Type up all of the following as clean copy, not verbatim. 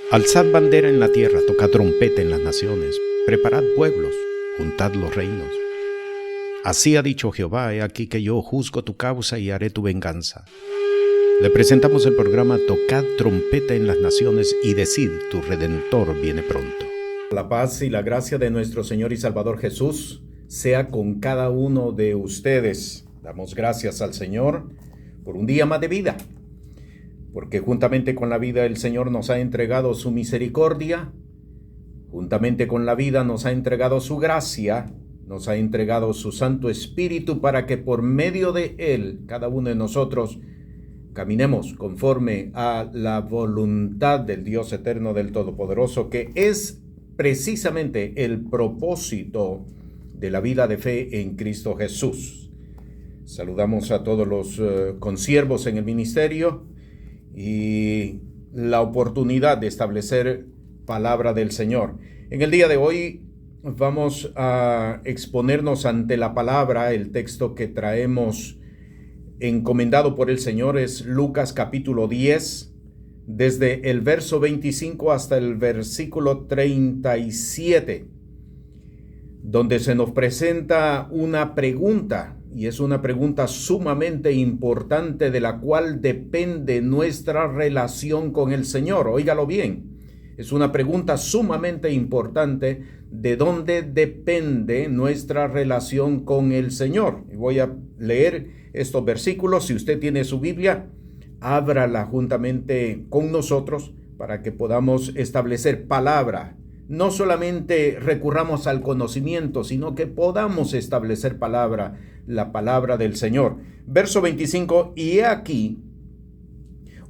Alzad bandera en la tierra, tocad trompeta en las naciones, preparad pueblos, juntad los reinos. Así ha dicho Jehová, he aquí que yo juzgo tu causa y haré tu venganza. Le presentamos el programa Tocad trompeta en las naciones y decid, tu Redentor viene pronto. La paz y la gracia de nuestro Señor y Salvador Jesús sea con cada uno de ustedes. Damos gracias al Señor por un día más de vida, porque juntamente con la vida el Señor nos ha entregado su misericordia, juntamente con la vida nos ha entregado su gracia, nos ha entregado su Santo Espíritu para que por medio de Él, cada uno de nosotros, caminemos conforme a la voluntad del Dios eterno del Todopoderoso, que es precisamente el propósito de la vida de fe en Cristo Jesús. Saludamos a todos los consiervos en el ministerio y la oportunidad de establecer palabra del Señor. En el día de hoy vamos a exponernos ante la palabra. El texto que traemos encomendado por el Señor es Lucas capítulo 10, desde el verso 25 hasta el versículo 37, donde se nos presenta una pregunta, y es una pregunta sumamente importante de la cual depende nuestra relación con el Señor. Óigalo bien, es una pregunta sumamente importante de dónde depende nuestra relación con el Señor. Y voy a leer estos versículos. Si usted tiene su Biblia, ábrala juntamente con nosotros para que podamos establecer palabra. No solamente recurramos al conocimiento, sino que podamos establecer palabra, la palabra del Señor. Verso 25, y he aquí,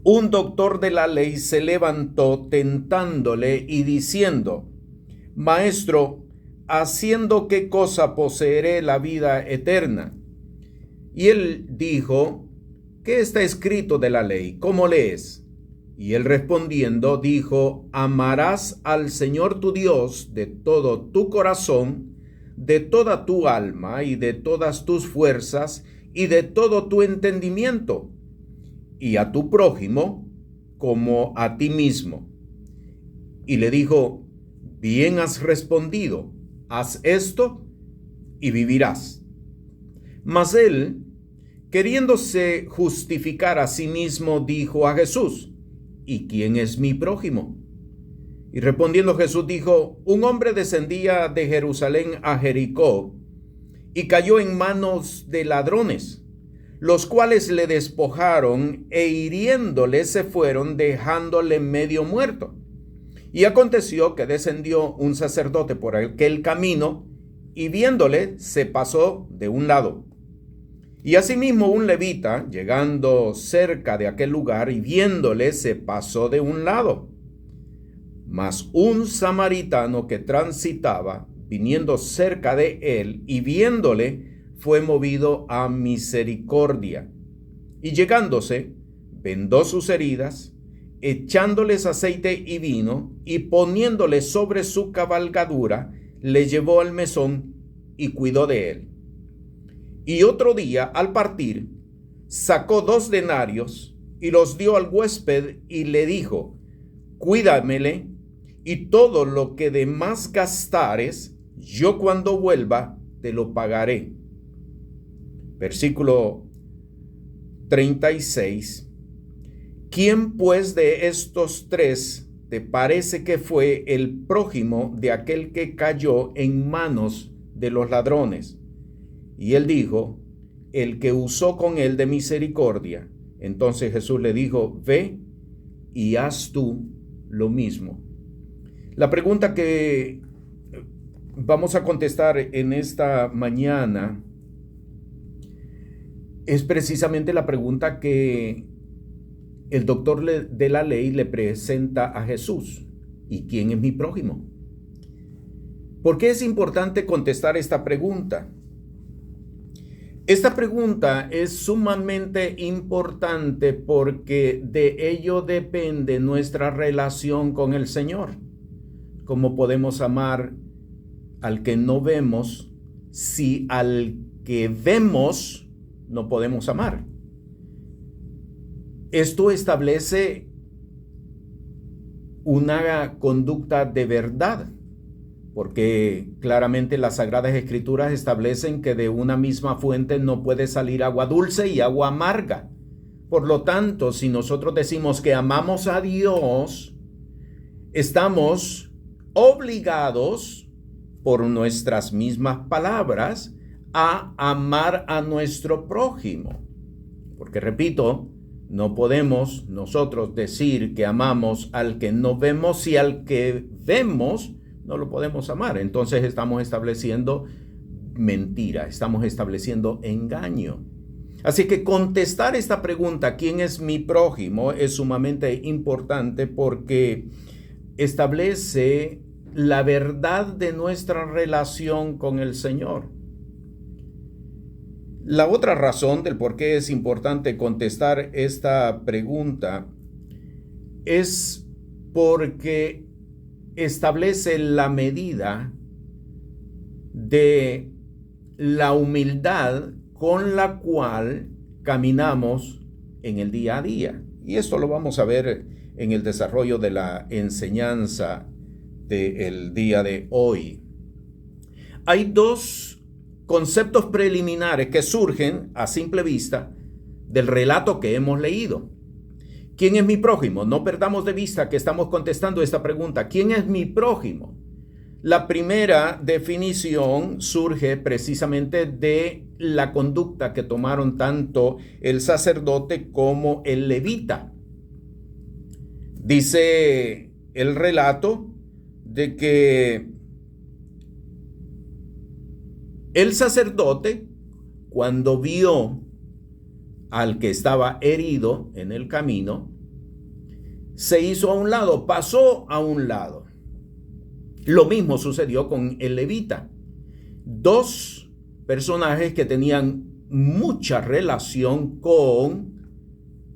un doctor de la ley se levantó tentándole y diciendo: Maestro, ¿haciendo qué cosa poseeré la vida eterna? Y él dijo: ¿qué está escrito de la ley? ¿Cómo lees? Y él respondiendo dijo: amarás al Señor tu Dios de todo tu corazón, de toda tu alma y de todas tus fuerzas y de todo tu entendimiento, y a tu prójimo como a ti mismo. Y le dijo: bien has respondido, haz esto y vivirás. Mas él, queriéndose justificar a sí mismo, dijo a Jesús: ¿y quién es mi prójimo? Y respondiendo Jesús dijo: un hombre descendía de Jerusalén a Jericó y cayó en manos de ladrones, los cuales le despojaron e hiriéndole se fueron, dejándole medio muerto. Y aconteció que descendió un sacerdote por aquel camino y viéndole se pasó de un lado. Y asimismo un levita, llegando cerca de aquel lugar y viéndole, se pasó de un lado. Mas un samaritano que transitaba, viniendo cerca de él y viéndole, fue movido a misericordia. Y llegándose, vendó sus heridas, echándoles aceite y vino, y poniéndole sobre su cabalgadura, le llevó al mesón y cuidó de él. Y otro día, al partir, sacó 2 denarios y los dio al huésped y le dijo: cuídamele, y todo lo que de más gastares, yo cuando vuelva te lo pagaré. Versículo 36. ¿Quién pues de estos 3 te parece que fue el prójimo de aquel que cayó en manos de los ladrones? Y él dijo: el que usó con él de misericordia. Entonces Jesús le dijo: ve y haz tú lo mismo. La pregunta que vamos a contestar en esta mañana es precisamente la pregunta que el doctor de la ley le presenta a Jesús: ¿y quién es mi prójimo? ¿Por qué es importante contestar esta pregunta? Esta pregunta es sumamente importante porque de ello depende nuestra relación con el Señor. ¿Cómo podemos amar al que no vemos si al que vemos no podemos amar? Esto establece una conducta de verdad, porque claramente las Sagradas Escrituras establecen que de una misma fuente no puede salir agua dulce y agua amarga. Por lo tanto, si nosotros decimos que amamos a Dios, estamos obligados por nuestras mismas palabras a amar a nuestro prójimo. Porque repito, no podemos nosotros decir que amamos al que no vemos si al que vemos no lo podemos amar. Entonces estamos estableciendo mentira, estamos estableciendo engaño. Así que contestar esta pregunta, ¿quién es mi prójimo?, es sumamente importante porque establece la verdad de nuestra relación con el Señor. La otra razón del por qué es importante contestar esta pregunta es porque establece la medida de la humildad con la cual caminamos en el día a día. Y esto lo vamos a ver en el desarrollo de la enseñanza del día de hoy. Hay dos conceptos preliminares que surgen a simple vista del relato que hemos leído. ¿Quién es mi prójimo? No perdamos de vista que estamos contestando esta pregunta. ¿Quién es mi prójimo? La primera definición surge precisamente de la conducta que tomaron tanto el sacerdote como el levita. Dice el relato de que el sacerdote, cuando vio al que estaba herido en el camino, se hizo a un lado, pasó a un lado. Lo mismo sucedió con el levita. Dos personajes que tenían mucha relación con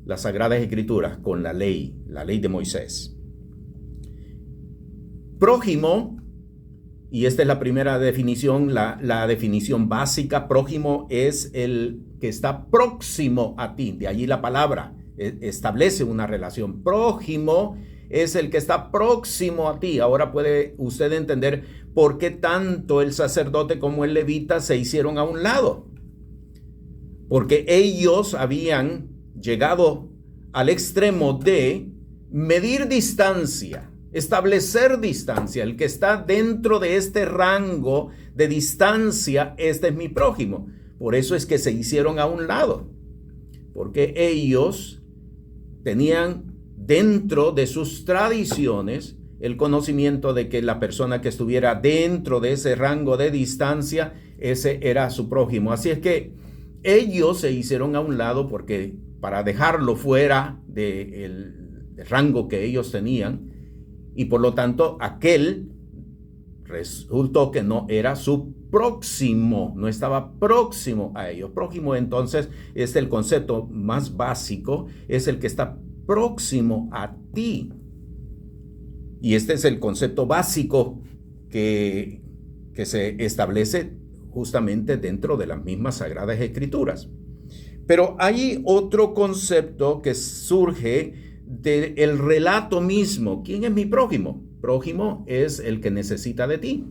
las Sagradas Escrituras, con la ley de Moisés. Prójimo, y esta es la primera definición, la definición básica. Prójimo es el que está próximo a ti, de allí la palabra establece una relación. Prójimo es el que está próximo a ti. Ahora puede usted entender por qué tanto el sacerdote como el levita se hicieron a un lado. Porque ellos habían llegado al extremo de medir distancia, establecer distancia. El que está dentro de este rango de distancia, este es mi prójimo. Por eso es que se hicieron a un lado, porque ellos tenían dentro de sus tradiciones el conocimiento de que la persona que estuviera dentro de ese rango de distancia, ese era su prójimo. Así es que ellos se hicieron a un lado porque para dejarlo fuera del rango que ellos tenían, y por lo tanto aquel resultó que no era su próximo, no estaba próximo a ellos. Prójimo entonces es el concepto más básico, es el que está próximo a ti. Y este es el concepto básico que se establece justamente dentro de las mismas Sagradas Escrituras. Pero hay otro concepto que surge del relato mismo. ¿Quién es mi prójimo? Prójimo es el que necesita de ti,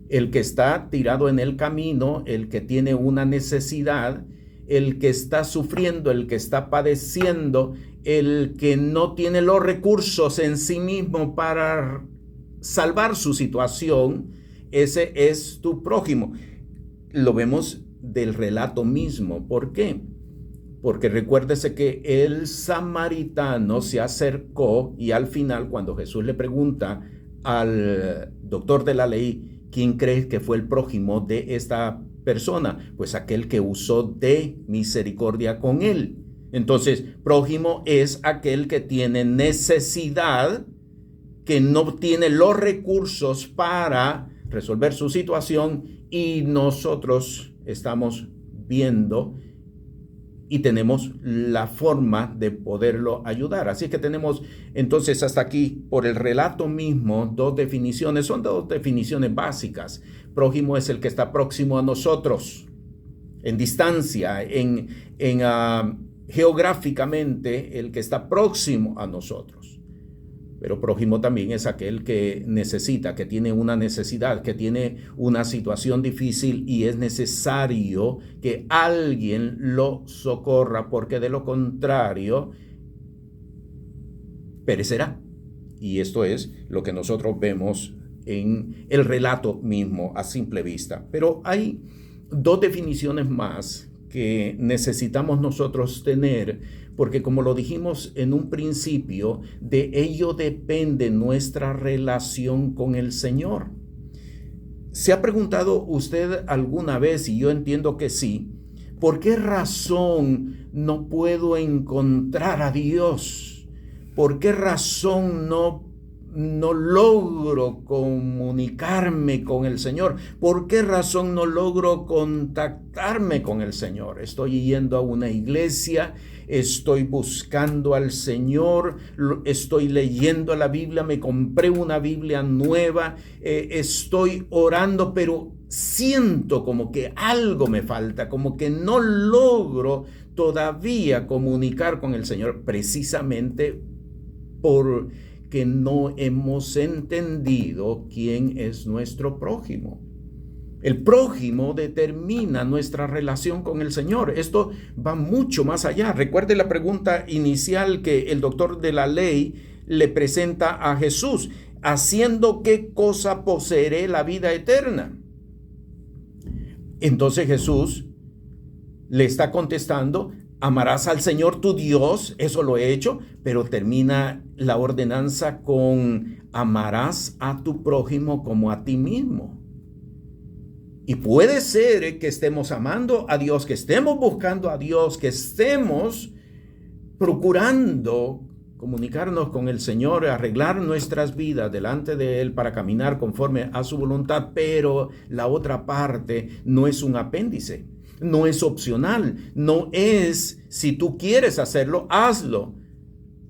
el que está tirado en el camino, el que tiene una necesidad, el que está sufriendo, el que está padeciendo, el que no tiene los recursos en sí mismo para salvar su situación. Ese es tu prójimo. Lo vemos del relato mismo. ¿Por qué? Porque recuérdese que el samaritano se acercó y al final, cuando Jesús le pregunta al doctor de la ley, ¿quién crees que fue el prójimo de esta persona? Pues aquel que usó de misericordia con él. Entonces, prójimo es aquel que tiene necesidad, que no tiene los recursos para resolver su situación, y nosotros estamos viendo y tenemos la forma de poderlo ayudar. Así que tenemos entonces hasta aquí, por el relato mismo, dos definiciones. Son dos definiciones básicas. Prójimo es el que está próximo a nosotros, en distancia, geográficamente, el que está próximo a nosotros. Pero prójimo también es aquel que necesita, que tiene una necesidad, que tiene una situación difícil y es necesario que alguien lo socorra, porque de lo contrario perecerá. Y esto es lo que nosotros vemos en el relato mismo a simple vista. Pero hay dos definiciones más que necesitamos nosotros tener, porque como lo dijimos en un principio, de ello depende nuestra relación con el Señor. ¿Se ha preguntado usted alguna vez, y yo entiendo que sí, por qué razón no puedo encontrar a Dios? ¿Por qué razón no logro comunicarme con el Señor? ¿Por qué razón no logro contactarme con el Señor? Estoy yendo a una iglesia, estoy buscando al Señor, estoy leyendo la Biblia, me compré una Biblia nueva, estoy orando, pero siento como que algo me falta, como que no logro todavía comunicar con el Señor, precisamente porque no hemos entendido quién es nuestro prójimo. El prójimo determina nuestra relación con el Señor. Esto va mucho más allá. Recuerde la pregunta inicial que el doctor de la ley le presenta a Jesús: ¿haciendo qué cosa poseeré la vida eterna? Entonces Jesús le está contestando: amarás al Señor tu Dios, eso lo he hecho, pero termina la ordenanza con: amarás a tu prójimo como a ti mismo. Y puede ser que estemos amando a Dios, que estemos buscando a Dios, que estemos procurando comunicarnos con el Señor, arreglar nuestras vidas delante de Él para caminar conforme a su voluntad, pero la otra parte no es un apéndice. No es opcional, no es si tú quieres hacerlo, hazlo,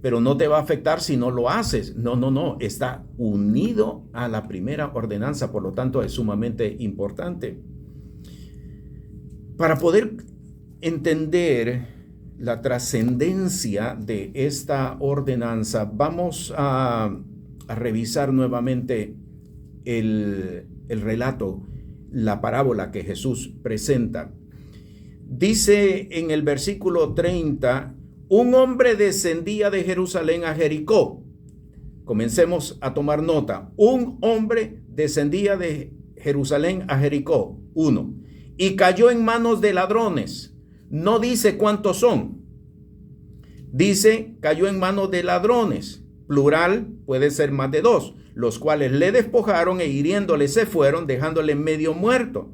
pero no te va a afectar si no lo haces. No, está unido a la primera ordenanza, por lo tanto es sumamente importante. Para poder entender la trascendencia de esta ordenanza, vamos a revisar nuevamente el relato, la parábola que Jesús presenta. Dice en el versículo 30, un hombre descendía de Jerusalén a Jericó. Comencemos a tomar nota. Un hombre descendía de Jerusalén a Jericó, 1, y cayó en manos de ladrones. No dice cuántos son. Dice, cayó en manos de ladrones. Plural, puede ser más de 2, los cuales le despojaron e hiriéndole se fueron, dejándole medio muerto.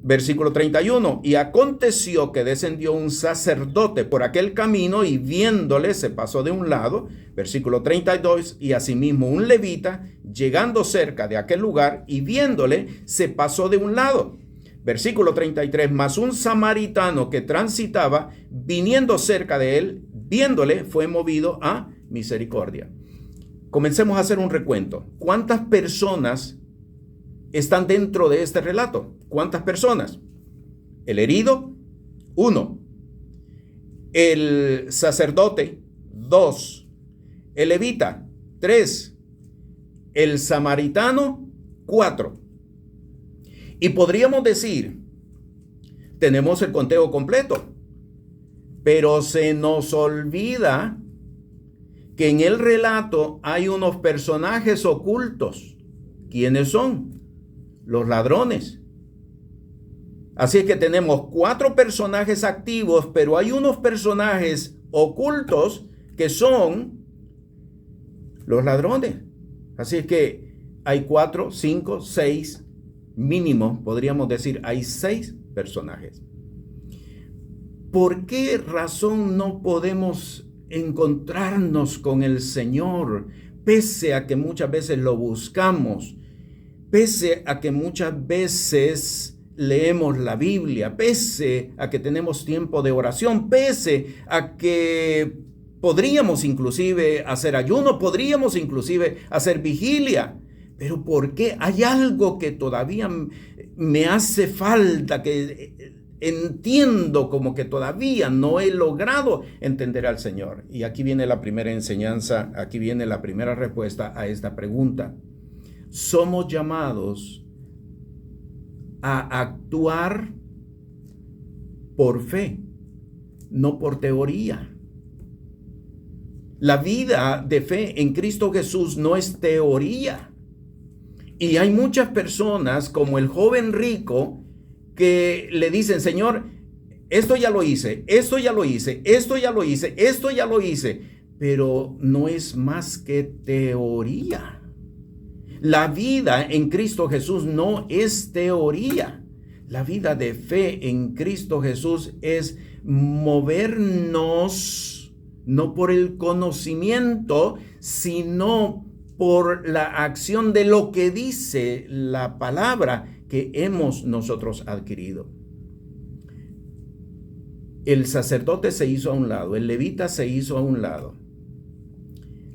Versículo 31, y aconteció que descendió un sacerdote por aquel camino y viéndole se pasó de un lado. Versículo 32, y asimismo un levita llegando cerca de aquel lugar y viéndole se pasó de un lado. Versículo 33, mas un samaritano que transitaba viniendo cerca de él, viéndole fue movido a misericordia. Comencemos a hacer un recuento. ¿Cuántas personas están dentro de este relato? ¿Cuántas personas? El herido, 1. El sacerdote, 2. El levita, 3. El samaritano, 4. Y podríamos decir, tenemos el conteo completo, pero se nos olvida que en el relato hay unos personajes ocultos. ¿Quiénes son? Los ladrones. Así es que tenemos 4 personajes activos, pero hay unos personajes ocultos que son los ladrones. Así es que hay 4, 5, 6, mínimo, podríamos decir, hay 6 personajes. ¿Por qué razón no podemos encontrarnos con el Señor, pese a que muchas veces lo buscamos, pese a que muchas veces leemos la Biblia, pese a que tenemos tiempo de oración, pese a que podríamos inclusive hacer ayuno, podríamos inclusive hacer vigilia? Pero ¿por qué hay algo que todavía me hace falta, que entiendo, como que todavía no he logrado entender al Señor. Y aquí viene la primera enseñanza, aquí viene la primera respuesta a esta pregunta. Somos llamados a actuar por fe, no por teoría. La vida de fe en Cristo Jesús no es teoría. Y hay muchas personas, como el joven rico, que le dicen: Señor, esto ya lo hice, esto ya lo hice, esto ya lo hice, esto ya lo hice. Pero no es más que teoría. La vida en Cristo Jesús no es teoría. La vida de fe en Cristo Jesús es movernos no por el conocimiento, sino por la acción de lo que dice la palabra que hemos nosotros adquirido. El sacerdote se hizo a un lado, el levita se hizo a un lado.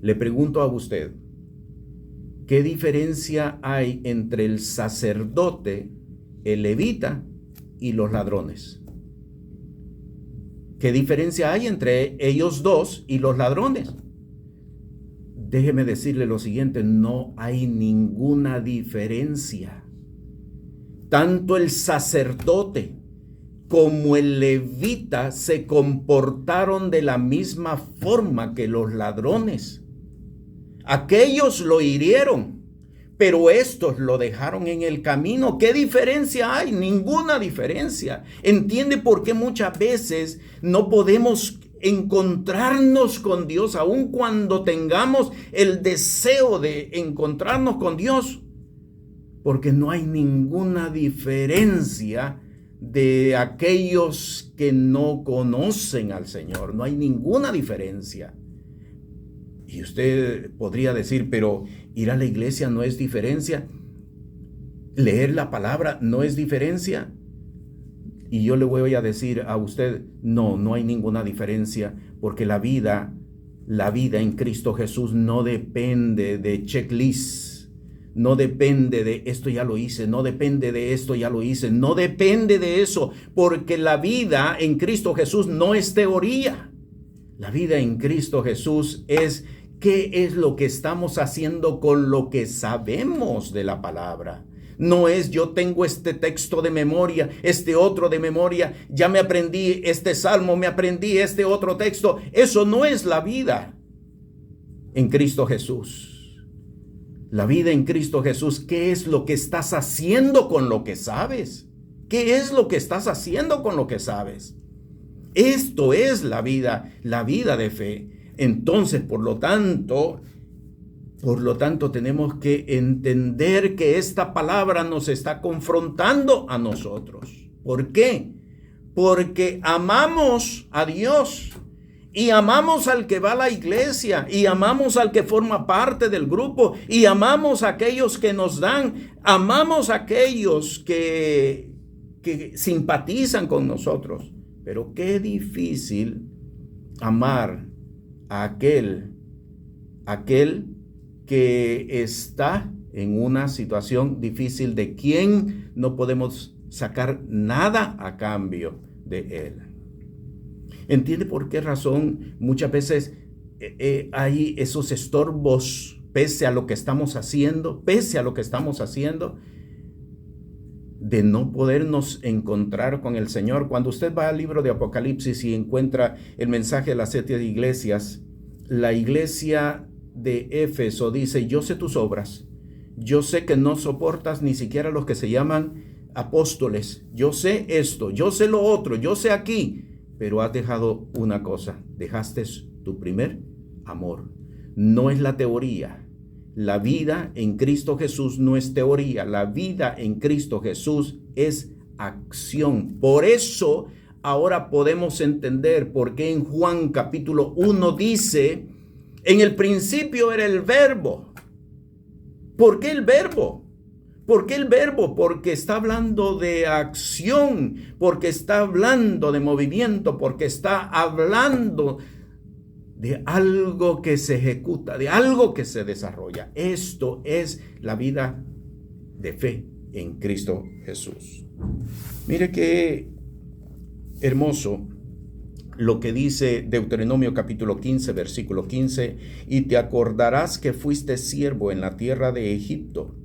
Le pregunto a usted, ¿qué diferencia hay entre el sacerdote, el levita y los ladrones? ¿Qué diferencia hay entre ellos dos y los ladrones? Déjeme decirle lo siguiente: no hay ninguna diferencia. Tanto el sacerdote como el levita se comportaron de la misma forma que los ladrones. Aquellos lo hirieron, pero estos lo dejaron en el camino. ¿Qué diferencia hay? Ninguna diferencia. ¿Entiende por qué muchas veces no podemos encontrarnos con Dios, aun cuando tengamos el deseo de encontrarnos con Dios? Porque no hay ninguna diferencia de aquellos que no conocen al Señor. No hay ninguna diferencia. Y usted podría decir: pero ir a la iglesia no es diferencia, leer la palabra no es diferencia. Y yo le voy a decir a usted: no hay ninguna diferencia, porque la vida en Cristo Jesús no depende de checklists. No depende de esto ya lo hice, no depende de esto ya lo hice, no depende de eso, porque la vida en Cristo Jesús no es teoría. La vida en Cristo Jesús es qué es lo que estamos haciendo con lo que sabemos de la palabra. No es yo tengo este texto de memoria, este otro de memoria, ya me aprendí este salmo, me aprendí este otro texto. Eso no es la vida en Cristo Jesús. La vida en Cristo Jesús, ¿qué es lo que estás haciendo con lo que sabes? ¿Qué es lo que estás haciendo con lo que sabes? Esto es la vida de fe. Entonces, por lo tanto, tenemos que entender que esta palabra nos está confrontando a nosotros. ¿Por qué? Porque amamos a Dios. Y amamos al que va a la iglesia, y amamos al que forma parte del grupo, y amamos a aquellos que nos dan, amamos a aquellos que simpatizan con nosotros. Pero qué difícil amar a aquel que está en una situación difícil, de quien no podemos sacar nada a cambio de él. ¿Entiende por qué razón muchas veces hay esos estorbos pese a lo que estamos haciendo, de no podernos encontrar con el Señor? Cuando usted va al libro de Apocalipsis y encuentra el mensaje de las 7 iglesias, la iglesia de Éfeso dice: yo sé tus obras, yo sé que no soportas ni siquiera los que se llaman apóstoles, yo sé esto, yo sé lo otro, yo sé aquí. Pero has dejado una cosa: dejaste tu primer amor. No es la teoría. La vida en Cristo Jesús no es teoría. La vida en Cristo Jesús es acción. Por eso ahora podemos entender por qué en Juan capítulo 1 dice: en el principio era el verbo. ¿Por qué el verbo? ¿Por qué el verbo? Porque está hablando de acción, porque está hablando de movimiento, porque está hablando de algo que se ejecuta, de algo que se desarrolla. Esto es la vida de fe en Cristo Jesús. Mire que Hermoso lo que dice Deuteronomio capítulo 15, versículo 15, y te acordarás que fuiste siervo en la tierra de Egipto,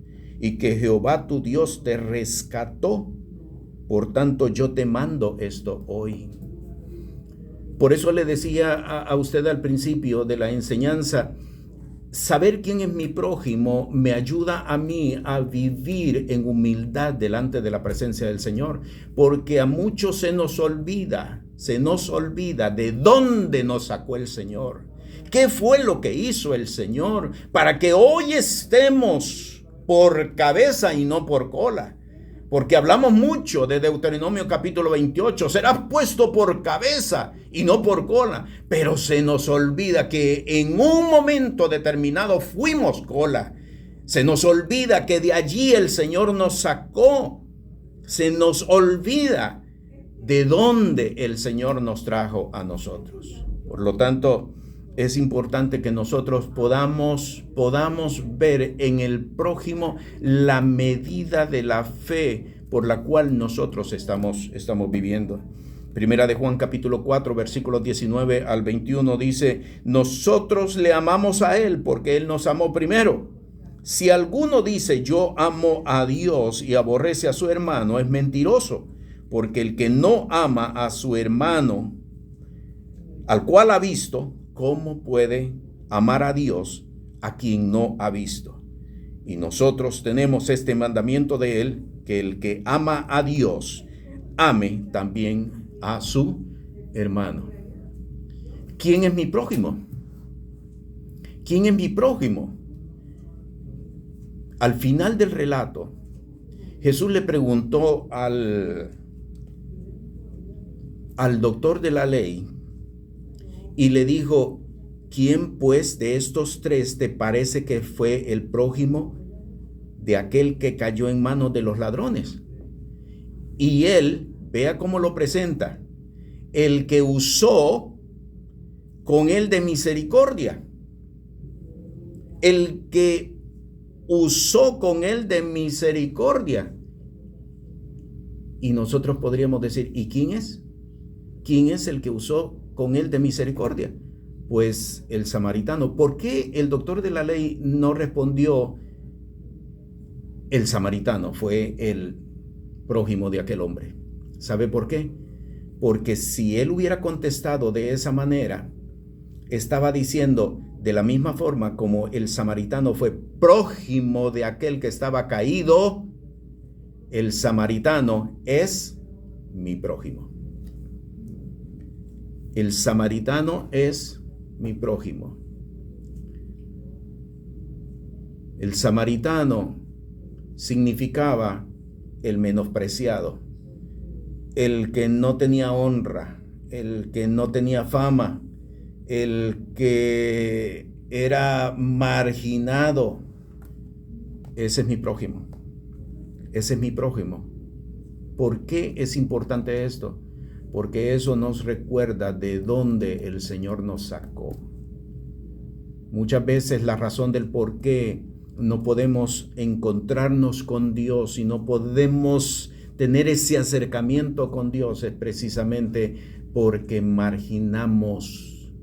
y que Jehová tu Dios te rescató. Por tanto, yo te mando esto hoy. Por eso le decía a usted al principio de la enseñanza, saber quién es mi prójimo me ayuda a mí a vivir en humildad delante de la presencia del Señor, porque a muchos se nos olvida de dónde nos sacó el Señor. ¿Qué fue lo que hizo el Señor para que hoy estemos por cabeza y no por cola? Porque hablamos mucho de Deuteronomio capítulo 28, serás puesto por cabeza y no por cola, pero se nos olvida que en un momento determinado fuimos cola. Se nos olvida que de allí el Señor nos sacó. Se nos olvida de dónde el Señor nos trajo a nosotros. Por lo tanto, es importante que nosotros podamos ver en el prójimo la medida de la fe por la cual nosotros estamos viviendo. Primera de Juan capítulo 4 versículos 19 al 21 dice, nosotros le amamos a Él porque Él nos amó primero. Si alguno dice yo amo a Dios y aborrece a su hermano, es mentiroso, porque el que no ama a su hermano, al cual ha visto, ¿cómo puede amar a Dios a quien no ha visto? Y nosotros tenemos este mandamiento de Él, que el que ama a Dios, ame también a su hermano. ¿Quién es mi prójimo? ¿Quién es mi prójimo? Al final del relato, Jesús le preguntó al doctor de la ley, y le dijo, ¿quién pues de estos tres te parece que fue el prójimo de aquel que cayó en manos de los ladrones? Y él, vea cómo lo presenta, el que usó con él de misericordia. El que usó con él de misericordia. Y nosotros podríamos decir, ¿y quién es? ¿Quién es el que usó con él de misericordia? Pues el samaritano. ¿Por qué el doctor de la ley no respondió el samaritano fue el prójimo de aquel hombre? ¿Sabe por qué? Porque si él hubiera contestado de esa manera, estaba diciendo de la misma forma como el samaritano fue prójimo de aquel que estaba caído, el samaritano es mi prójimo. El samaritano es mi prójimo. El samaritano significaba el menospreciado, el que no tenía honra, el que no tenía fama, el que era marginado. Ese es mi prójimo. Ese es mi prójimo. ¿Por qué es importante esto? Porque eso nos recuerda de dónde el Señor nos sacó. Muchas veces la razón del por qué no podemos encontrarnos con Dios y no podemos tener ese acercamiento con Dios es precisamente porque marginamos,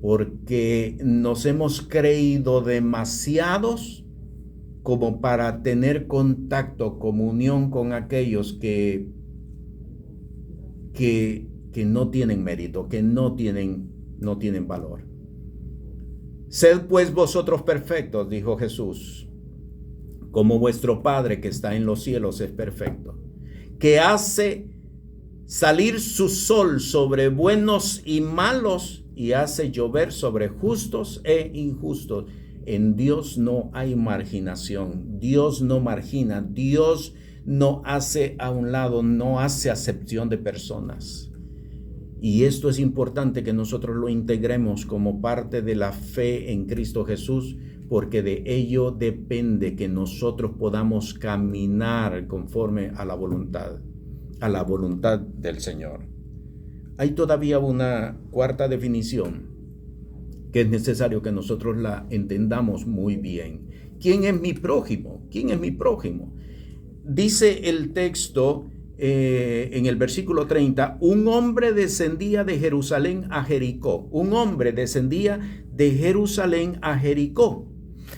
porque nos hemos creído demasiados como para tener contacto, comunión con aquellos que no tienen mérito, que no tienen valor. Sed pues vosotros perfectos, dijo Jesús, como vuestro Padre que está en los cielos es perfecto, que hace salir su sol sobre buenos y malos y hace llover sobre justos e injustos. En Dios no hay marginación, Dios no margina, Dios no hace a un lado, no hace acepción de personas. Y esto es importante que nosotros lo integremos como parte de la fe en Cristo Jesús, porque de ello depende que nosotros podamos caminar conforme a la voluntad del Señor. Hay todavía una cuarta definición que es necesario que nosotros la entendamos muy bien. ¿Quién es mi prójimo? ¿Quién es mi prójimo? Dice el texto en el versículo 30, un hombre descendía de Jerusalén a Jericó. Un hombre descendía de Jerusalén a Jericó.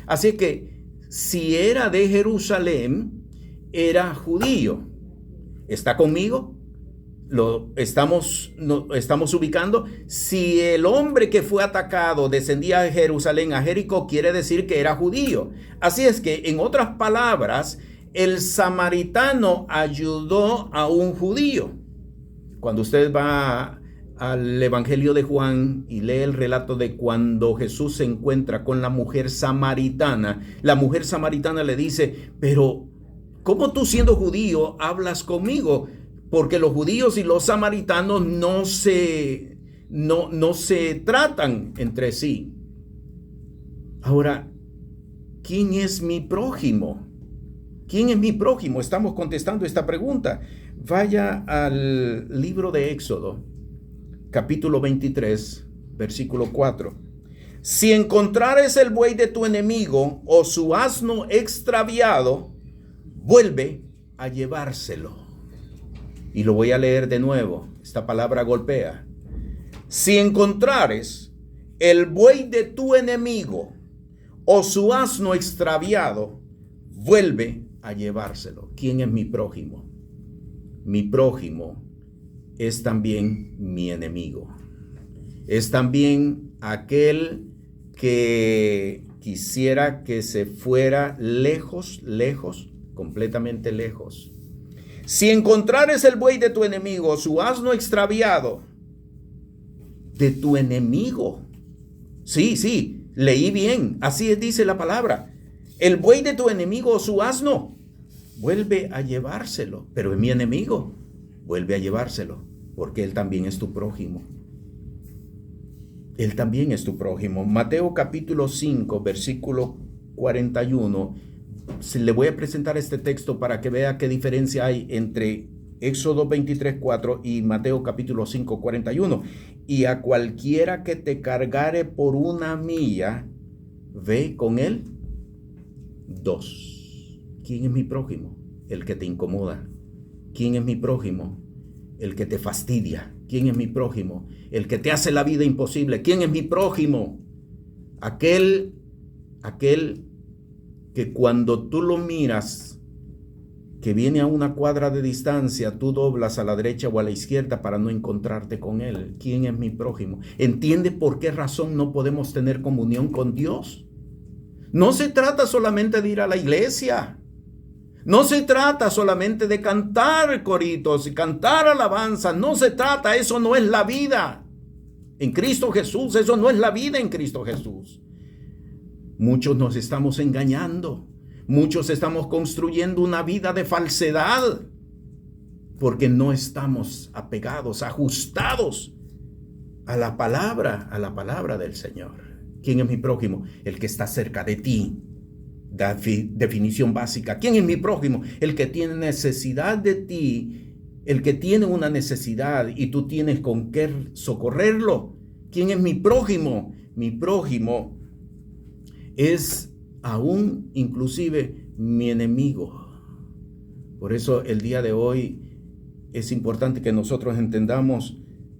Así que si era de Jerusalén, era judío. ¿Está conmigo? Lo estamos ubicando. Si el hombre que fue atacado descendía de Jerusalén a Jericó, quiere decir que era judío. Así es que, en otras palabras, el samaritano ayudó a un judío. Cuando usted va al Evangelio de Juan y lee el relato de cuando Jesús se encuentra con la mujer samaritana, la mujer samaritana le dice: pero ¿cómo tú, siendo judío, hablas conmigo? Porque los judíos y los samaritanos no se tratan entre sí. Ahora, ¿quién es mi prójimo? ¿Quién es mi prójimo? Estamos contestando esta pregunta. Vaya al libro de Éxodo, capítulo 23, versículo 4. Si encontrares el buey de tu enemigo o su asno extraviado, vuelve a llevárselo. Y lo voy a leer de nuevo. Esta palabra golpea. Si encontrares el buey de tu enemigo o su asno extraviado, vuelve a llevárselo. ¿Quién es mi prójimo? Mi prójimo es también mi enemigo. Es también aquel que quisiera que se fuera lejos, completamente lejos. Si encontrares el buey de tu enemigo, su asno extraviado, de tu enemigo. Sí, leí bien, así dice la palabra. El buey de tu enemigo, su asno, vuelve a llevárselo. Pero es mi enemigo, vuelve a llevárselo, porque él también es tu prójimo. Él también es tu prójimo. Mateo capítulo 5, versículo 41. Le voy a presentar este texto para que vea qué diferencia hay entre Éxodo 23:4 y Mateo capítulo 5, 41. Y a cualquiera que te cargare por una milla, ve con él 2. ¿Quién es mi prójimo? El que te incomoda. ¿Quién es mi prójimo? El que te fastidia. ¿Quién es mi prójimo? El que te hace la vida imposible. ¿Quién es mi prójimo? Aquel que cuando tú lo miras, que viene a una cuadra de distancia, tú doblas a la derecha o a la izquierda para no encontrarte con él. ¿Quién es mi prójimo? ¿Entiende por qué razón no podemos tener comunión con Dios? No se trata solamente de ir a la iglesia. No se trata solamente de cantar coritos y cantar alabanza. No se trata, eso no es la vida en Cristo Jesús. Eso no es la vida en Cristo Jesús. Muchos nos estamos engañando. Muchos estamos construyendo una vida de falsedad porque no estamos apegados, ajustados a la palabra del Señor. ¿Quién es mi prójimo? El que está cerca de ti. Definición básica. ¿Quién es mi prójimo? El que tiene necesidad de ti, el que tiene una necesidad y tú tienes con qué socorrerlo. ¿Quién es mi prójimo? Mi prójimo es aún inclusive mi enemigo. Por eso el día de hoy es importante que nosotros entendamos: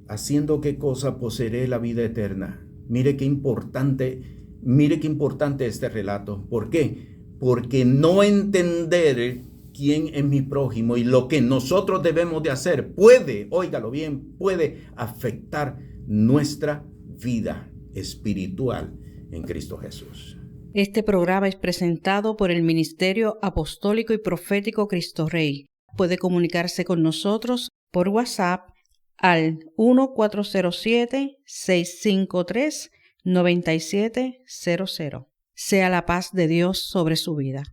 haciendo qué cosa poseeré la vida eterna. Mire qué importante este relato. ¿Por qué? Porque no entender quién es mi prójimo y lo que nosotros debemos de hacer puede, óigalo bien, puede afectar nuestra vida espiritual en Cristo Jesús. Este programa es presentado por el Ministerio Apostólico y Profético Cristo Rey. Puede comunicarse con nosotros por WhatsApp al 1407-653-9700. Sea la paz de Dios sobre su vida.